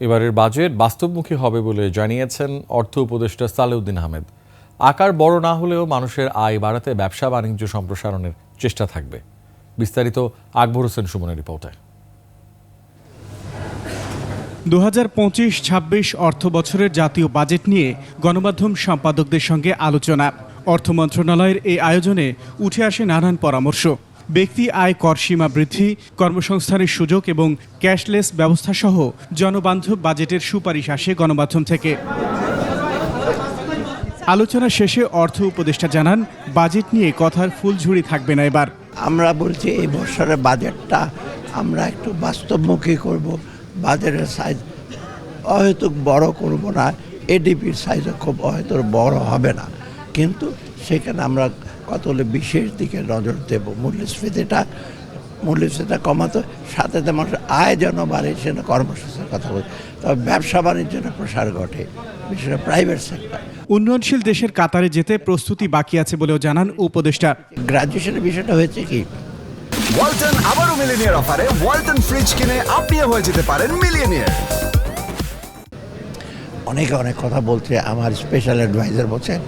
এবারের বাজেট বাস্তবমুখী হবে বলে জানিয়েছেন অর্থ উপদেষ্টা সালেউদ্দিন আহমেদ। আকার বড় না হলেও মানুষের আয় বাড়াতে ব্যবসা বাণিজ্য সম্প্রসারণের চেষ্টা থাকবে। বিস্তারিত আকবর হোসেন সুমনের রিপোর্টে। 2025-26 অর্থ বছরের জাতীয় বাজেট নিয়ে গণমাধ্যম সম্পাদকদের সঙ্গে আলোচনা। অর্থ মন্ত্রণালয়ের এই আয়োজনে উঠে আসে নানান পরামর্শ। ব্যক্তি আয় কর সীমা বৃদ্ধি, কর্মসংস্থানের সুযোগ এবং ক্যাশলেস ব্যবস্থা সহ জনবান্ধব বাজেটের সুপারিশ আসে গণমাধ্যম থেকে। আলোচনা শেষে অর্থ উপদেষ্টা জানান, বাজেট নিয়ে কথার ফুলঝুরি থাকবে না এবার। আমরা বলছি এই বছরের বাজেটটা আমরা একটু বাস্তবমুখী করব। বাজেটের সাইজ হয়তো বড় করব না, এডিপির সাইজও খুব হয়তো বড় হবে না, কিন্তু সেখানে আমরা কতগুলো বিশেষ দিকে নজর দেব। মূল্যস্ফীতিটা কমাতে, সাথে মানুষের আয় যেন বাড়ে, সেটা কর্মসংস্থানের কথা বলি। তবে ব্যবসা বাণিজ্যের প্রসার ঘটে, বিশেষ করে প্রাইভেট সেক্টর। উন্নয়নশীল দেশের কাতারে যেতে প্রস্তুতি বাকি আছে বলেও জানান উপদেষ্টা। গ্রাজুয়েশনের বিষয়টা হয়েছে কি, ওয়ালটন আবারও মিলিয়নিয়ার অফারে ওয়ালটন ফ্রিজ কিনে আপনিও হয়ে যেতে পারেন মিলিয়নিয়ার। অনেকে অনেক কথা বলছে, আমার স্পেশাল অ্যাডভাইজার বলছেন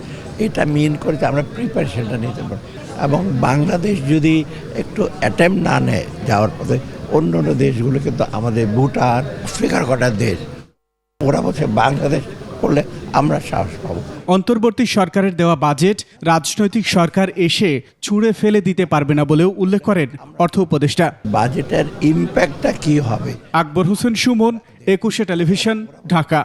এটা মিন করে আমরা প্রিপারেশনটা নিতে পারি। এবং বাংলাদেশ যদি একটু অ্যাটেম্প না নেয় যাওয়ার পথে, অন্য অন্য দেশগুলো কিন্তু আমাদের ভুটান, আফ্রিকার কটা দেশ, ওরা বলছে বাংলাদেশ করলে আমরা সাহস পাবো। অন্তর্বর্তী সরকারের দেওয়া বাজেট রাজনৈতিক সরকার এসে ছুঁড়ে ফেলে দিতে পারবে না বলেও উল্লেখ করেন অর্থ উপদেষ্টা। বাজেটের ইম্প্যাক্টটা কি হবে। আকবর হোসেন সুমন, 21 টেলিভিশন, ঢাকা।